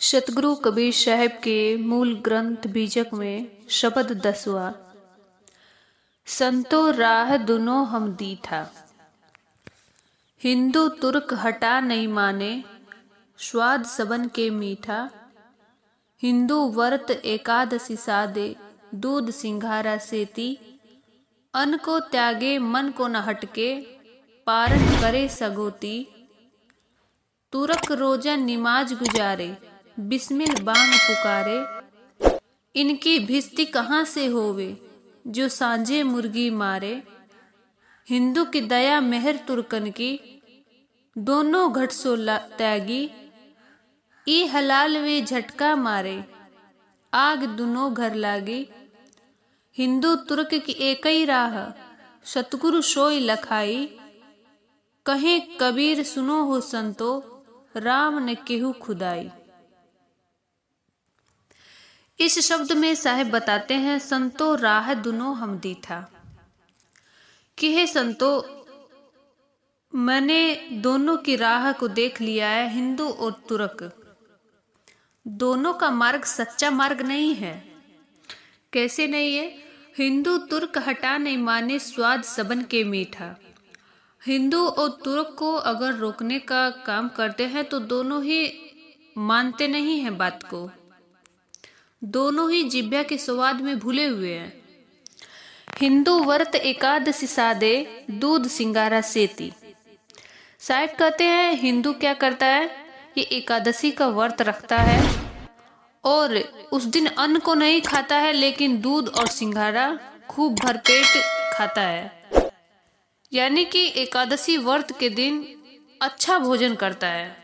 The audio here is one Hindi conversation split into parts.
सतगुरु कबीर साहब के मूल ग्रंथ बीजक में शब्द 10वां। संतो राह दुनो हम दीठा, हिंदू तुर्क हटा नहीं माने, स्वाद सबन के मीठा। हिंदू व्रत एकादशी सादे, दूध सिंघारा सेती। अन्न को त्यागे मन को न हटके, पारण करे सगोती। तुर्क रोजा निमाज गुजारे, बिस्मिल बांग पुकारे। इनकी भिस्ती कहाँ से होवे, जो सांझे मुर्गी मारे। हिंदू की दया मेहर तुर्कन की, दोनों घट सो त्यागी। ई हलाल वे झटका मारे, आग दुनो घर लागी। हिंदू तुर्क की एक ही राह, सतगुरु सोई लखाई। कहे कबीर सुनो हो संतो, राम ने केहू खुदाई। इस शब्द में साहेब बताते हैं संतो राह दुनो हम दीठा, कि हे संतो, मैंने दोनों की राह को देख लिया है। हिंदू और तुर्क दोनों का मार्ग सच्चा मार्ग नहीं है। कैसे नहीं है? हिंदू तुर्क हटा नहीं माने, स्वाद सबन के मीठा। हिंदू और तुर्क को अगर रोकने का काम करते हैं तो दोनों ही मानते नहीं हैं बात को, दोनों ही जिब्या के स्वाद में भूले हुए हैं। हिंदू व्रत एकादशी सादे, दूध सिंगारा सेती। साहब कहते हैं हिंदू क्या करता है, ये एकादशी का व्रत रखता है और उस दिन अन्न को नहीं खाता है, लेकिन दूध और सिंघारा खूब भरपेट खाता है। यानी कि एकादशी व्रत के दिन अच्छा भोजन करता है।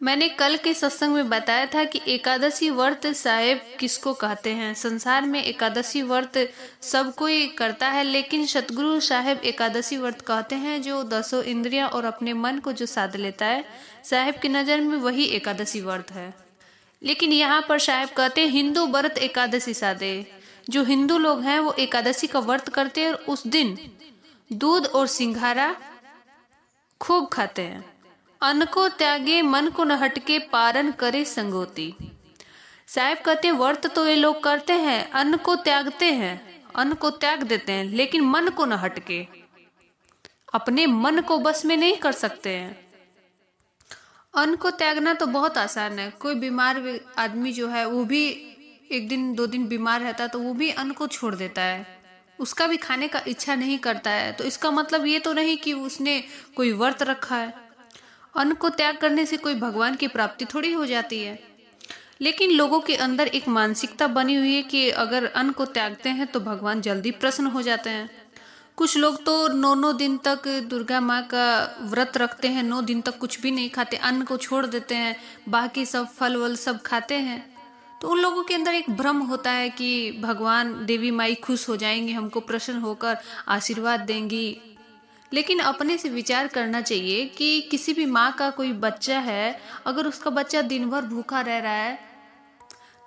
मैंने कल के सत्संग में बताया था कि एकादशी व्रत साहेब किसको कहते हैं। संसार में एकादशी व्रत सब कोई करता है, लेकिन सतगुरु साहेब एकादशी व्रत कहते हैं जो 10 इंद्रियां और अपने मन को जो साध लेता है, साहेब की नज़र में वही एकादशी व्रत है। लेकिन यहाँ पर साहेब कहते हैं हिंदू व्रत एकादशी साधे। जो हिंदू लोग हैं वो एकादशी का व्रत करते हैं और उस दिन दूध और सिंघारा खूब खाते हैं। अन्न को त्यागे मन को न हटके, पारण करे संगोती। साहब कहते हैं व्रत तो ये लोग करते हैं, अन्न को त्यागते हैं, अन्न को त्याग देते हैं, लेकिन मन को न हटके, अपने मन को बस में नहीं कर सकते हैं। अन्न को त्यागना तो बहुत आसान है। कोई बीमार आदमी जो है वो भी 1 दिन 2 दिन बीमार रहता है तो वो भी अन्न को छोड़ देता है, उसका भी खाने का इच्छा नहीं करता है। तो इसका मतलब ये तो नहीं कि उसने कोई व्रत रखा है। अन्न को त्याग करने से कोई भगवान की प्राप्ति थोड़ी हो जाती है। लेकिन लोगों के अंदर एक मानसिकता बनी हुई है कि अगर अन्न को त्यागते हैं तो भगवान जल्दी प्रसन्न हो जाते हैं। कुछ लोग तो 9 दिन तक दुर्गा माँ का व्रत रखते हैं, 9 दिन तक कुछ भी नहीं खाते, अन्न को छोड़ देते हैं, बाकी सब फल वल सब खाते हैं। तो उन लोगों के अंदर एक भ्रम होता है कि भगवान देवी माई खुश हो जाएंगी, हमको प्रसन्न होकर आशीर्वाद देंगी। लेकिन अपने से विचार करना चाहिए कि किसी भी माँ का कोई बच्चा है, अगर उसका बच्चा दिन भर भूखा रह रहा है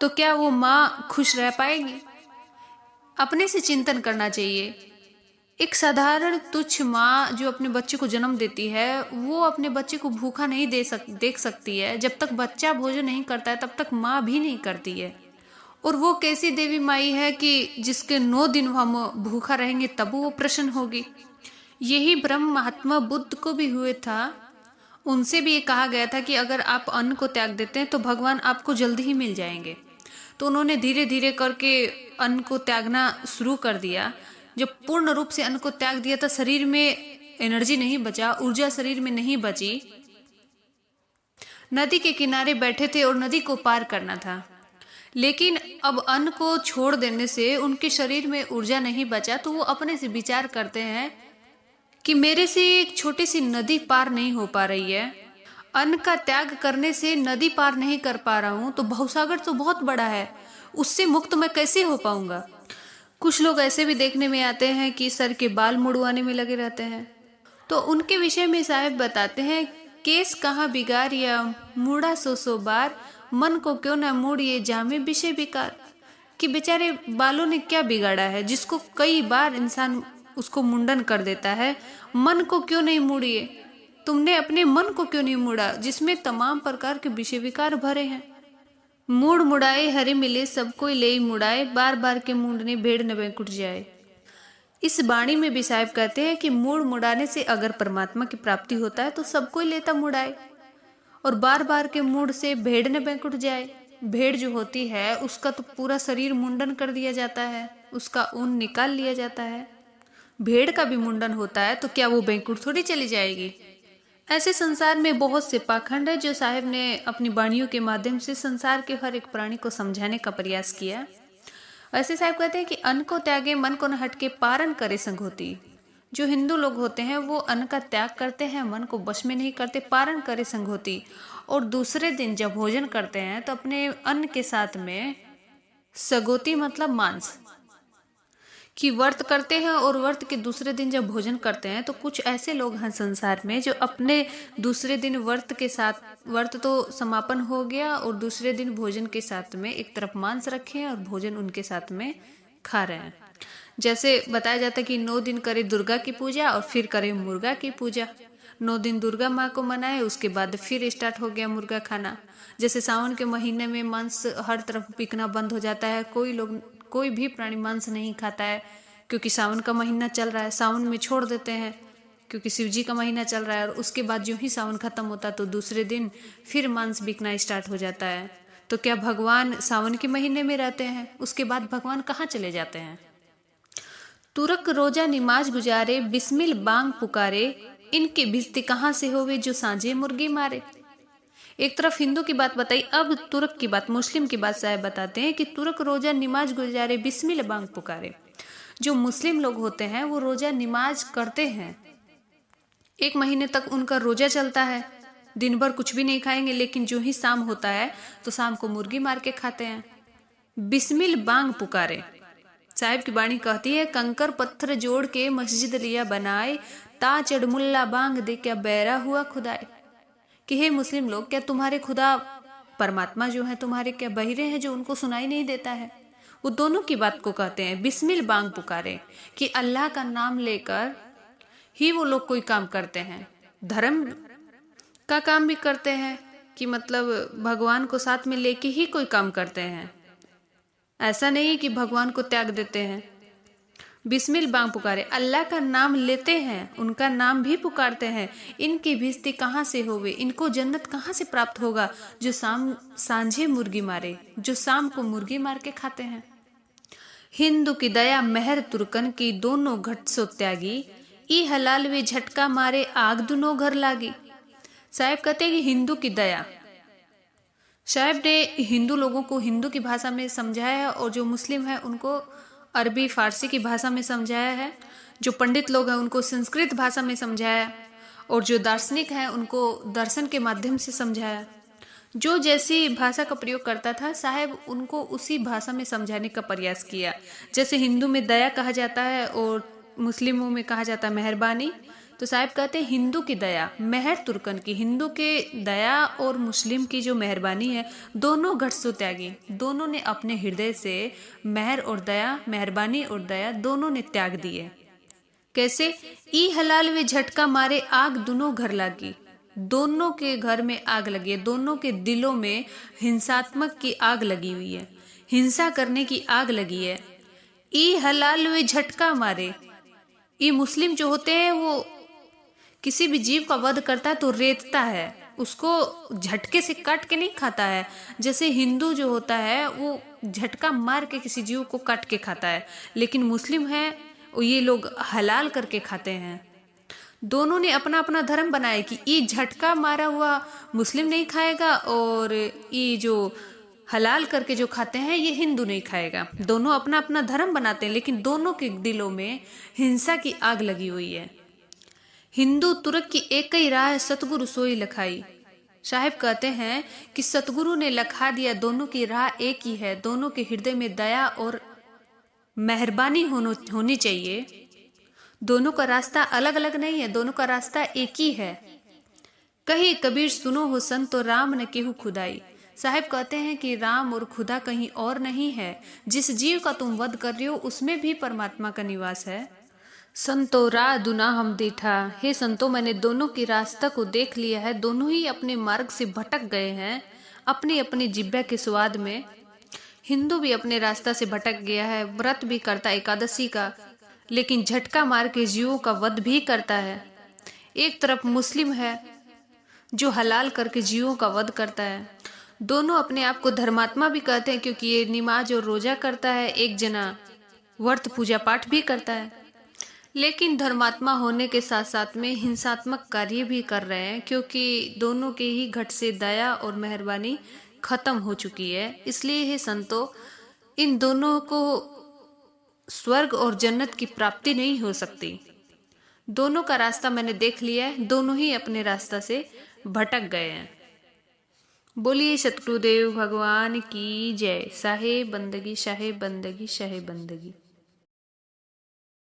तो क्या वो माँ खुश रह पाएगी? अपने से चिंतन करना चाहिए। एक साधारण तुच्छ माँ जो अपने बच्चे को जन्म देती है, वो अपने बच्चे को भूखा नहीं देख सकती है। जब तक बच्चा भोजन नहीं करता है तब तक माँ भी नहीं करती है। और वो कैसी देवी माई है कि जिसके 9 दिन हम भूखा रहेंगे तब वो प्रसन्न होगी। यही भ्रम महात्मा बुद्ध को भी हुए था। उनसे भी ये कहा गया था कि अगर आप अन्न को त्याग देते हैं तो भगवान आपको जल्दी ही मिल जाएंगे। तो उन्होंने धीरे धीरे करके अन्न को त्यागना शुरू कर दिया। जब पूर्ण रूप से अन्न को त्याग दिया था, शरीर में एनर्जी नहीं बचा, ऊर्जा शरीर में नहीं बची। नदी के किनारे बैठे थे और नदी को पार करना था, लेकिन अब अन्न को छोड़ देने से उनके शरीर में ऊर्जा नहीं बचा। तो वो अपने से विचार करते हैं कि मेरे से एक छोटी सी नदी पार नहीं हो पा रही है, अन्न का त्याग करने से नदी पार नहीं कर पा रहा हूँ, तो भवसागर तो बहुत बड़ा है, उससे मुक्त मैं कैसे हो पाऊंगा। कुछ लोग ऐसे भी देखने में आते हैं कि सर के बाल मुड़वाने में लगे रहते हैं। तो उनके विषय में साहब बताते हैं, केस कहाँ बिगाड़ या मुड़ा सो बार, मन को क्यों ना मुड़िए जामे विषय विकार। कि बेचारे बालों ने क्या बिगाड़ा है जिसको कई बार इंसान उसको मुंडन कर देता है। मन को क्यों नहीं मुड़िए, तुमने अपने मन को क्यों नहीं मुड़ा जिसमें तमाम प्रकार के विषय विकार भरे हैं। मूड मुड़ाए हरि मिले सब कोई ले मुड़ाए, बार बार के मूंडने भेड़ न बैंकुट जाए। इस वाणी में भी साहब कहते हैं कि मूड मुड़ाने से अगर परमात्मा की प्राप्ति होता है तो सब कोई लेता मुड़ाए, और बार बार के मूड से भेड़ न बैंकुट जाए। भेड़ जो होती है उसका तो पूरा शरीर मुंडन कर दिया जाता है, उसका ऊन निकाल लिया जाता है। भेड़ का भी मुंडन होता है तो क्या वो बैंकुट थोड़ी चली जाएगी। ऐसे संसार में बहुत से पाखंड है जो साहब ने अपनी वाणियों के माध्यम से संसार के हर एक प्राणी को समझाने का प्रयास किया। ऐसे साहब कहते हैं कि अन्न को त्यागे मन को न हटके पारण करे संगोती। जो हिंदू लोग होते हैं वो अन्न का त्याग करते हैं, मन को वश में नहीं करते, पारण करे संगोती। और दूसरे दिन जब भोजन करते हैं तो अपने अन्न के साथ में सगोती मतलब मांस कि व्रत करते हैं, और व्रत के दूसरे दिन जब भोजन करते हैं तो कुछ ऐसे लोग हैं संसार में जो अपने दूसरे दिन व्रत के साथ, व्रत तो समापन हो गया और दूसरे दिन भोजन के साथ में एक तरफ मांस रखे हैं और भोजन उनके साथ में खा रहे हैं। जैसे बताया जाता है कि 9 दिन करे दुर्गा की पूजा और फिर करे मुर्गा की पूजा। 9 दिन दुर्गा माँ को मनाए, उसके बाद फिर स्टार्ट हो गया मुर्गा खाना। जैसे सावन के महीने में मांस हर तरफ बिकना बंद हो जाता है, कोई भी प्राणी मांस नहीं खाता है क्योंकि सावन का महीना चल रहा है, सावन में छोड़ देते हैं क्योंकि शिव जी का महीना चल रहा है। और उसके बाद जो ही सावन खत्म होता है तो दूसरे दिन फिर मांस बिकना स्टार्ट हो जाता है। तो क्या भगवान सावन के महीने में रहते हैं? उसके बाद भगवान कहाँ चले जाते हैं? तुरक रोजा निमाज गुजारे, बिस्मिल बांग पुकारे, इनकी भिस्ती कहाँ से होवे जो सांझे मुर्गी मारे। एक तरफ हिंदू की बात बताई, अब तुर्क की बात, मुस्लिम की बात साहब बताते हैं कि तुर्क रोजा निमाज गुजारे बिस्मिल बांग पुकारे। जो मुस्लिम लोग होते हैं वो रोजा निमाज करते हैं, 1 महीने तक उनका रोजा चलता है, दिन भर कुछ भी नहीं खाएंगे, लेकिन जो ही शाम होता है तो शाम को मुर्गी मार के खाते हैं। बिस्मिल बांग पुकारे, साहिब की वाणी कहती है, कंकर पत्थर जोड़ के मस्जिद लिया बनाए, ता चढ़मुल्ला बांग दे क्या बैरा हुआ खुदाए। कि हे मुस्लिम लोग, क्या तुम्हारे खुदा परमात्मा जो है तुम्हारे क्या बहिरे हैं जो उनको सुनाई नहीं देता है? वो दोनों की बात को कहते हैं बिस्मिल बांग पुकारे, कि अल्लाह का नाम लेकर ही वो लोग कोई काम करते हैं, धर्म का काम भी करते हैं कि मतलब भगवान को साथ में लेके ही कोई काम करते हैं। ऐसा नहीं कि भगवान को त्याग देते हैं। बिस्मिल बांग पुकारे, अल्लाह का नाम लेते हैं, उनका नाम भी पुकारते हैं। इनकी भिस्ती कहाँ से होवे, इनको जन्नत कहाँ से प्राप्त होगा जो सांझे मुर्गी मारे, जो शाम को मुर्गी मार के खाते हैं। हिंदू की दया मेहर तुर्कन की, दोनों घट सो त्यागी, ई हलाल वे झटका मारे आग दुनो घर लागी। साहब कहते हैं कि हिंदू की दया, साहब ने हिंदू लोगों को हिंदू की भाषा में समझाया है और जो मुस्लिम है उनको अरबी फारसी की भाषा में समझाया है, जो पंडित लोग हैं उनको संस्कृत भाषा में समझाया, और जो दार्शनिक हैं उनको दर्शन के माध्यम से समझाया। जो जैसी भाषा का प्रयोग करता था साहब उनको उसी भाषा में समझाने का प्रयास किया। जैसे हिंदू में दया कहा जाता है और मुस्लिमों में कहा जाता है मेहरबानी, तो साहब कहते हैं हिंदू की दया मेहर तुर्कन की, हिंदू के दया और मुस्लिम की जो मेहरबानी है, दोनों घट सो त्यागी, दोनों ने अपने हृदय से मेहर और दया, मेहरबानी और दया दोनों ने त्याग दिए। कैसे? ई हलाल वे झटका मारे आग दोनों घर लागी, दोनों के घर में आग लगी है, दोनों के दिलों में हिंसात्मक की आग लगी हुई है, हिंसा करने की आग लगी है। ई हलाल वे झटका मारे, ये मुस्लिम जो होते हैं वो किसी भी जीव का वध करता है तो रेतता है, उसको झटके से काट के नहीं खाता है। जैसे हिंदू जो होता है वो झटका मार के किसी जीव को काट के खाता है, लेकिन मुस्लिम है ये लोग हलाल करके खाते हैं। दोनों ने अपना अपना धर्म बनाया कि ये झटका मारा हुआ मुस्लिम नहीं खाएगा और ये जो हलाल करके जो खाते हैं ये हिंदू नहीं खाएगा। दोनों अपना अपना धर्म बनाते हैं, लेकिन दोनों के दिलों में हिंसा की आग लगी हुई है। हिंदू तुर्क की एक ही राह सतगुरु सोई लखाई। साहिब कहते हैं कि सतगुरु ने लखा दिया, दोनों की राह एक ही है, दोनों के हृदय में दया और मेहरबानी होनी चाहिए। दोनों का रास्ता अलग अलग नहीं है, दोनों का रास्ता एक ही है। कहीं कबीर सुनो हो संतो राम न केहू खुदाई। साहिब कहते हैं कि राम और खुदा कहीं और नहीं है, जिस जीव का तुम वध कर रहे हो उसमें भी परमात्मा का निवास है। संतो रा दुना हम देखा, हे संतो मैंने दोनों की रास्ता को देख लिया है, दोनों ही अपने मार्ग से भटक गए हैं। अपनी अपनी जिब्बे के स्वाद में। हिंदू भी अपने रास्ता से भटक गया है, व्रत भी करता एकादशी का, लेकिन झटका मार के जीवों का वध भी करता है। एक तरफ मुस्लिम है जो हलाल करके जीवों का वध करता है। दोनों अपने आप को धर्मात्मा भी कहते हैं क्योंकि ये नमाज और रोजा करता है, एक जना व्रत पूजा पाठ भी करता है, लेकिन धर्मात्मा होने के साथ साथ में हिंसात्मक कार्य भी कर रहे हैं क्योंकि दोनों के ही घट से दया और मेहरबानी खत्म हो चुकी है। इसलिए हे संतो, इन दोनों को स्वर्ग और जन्नत की प्राप्ति नहीं हो सकती। दोनों का रास्ता मैंने देख लिया है, दोनों ही अपने रास्ता से भटक गए हैं। बोलिए सतगुरुदेव भगवान की जय। शाहे बंदगी, शाहे बंदगी, शाहे बंदगी।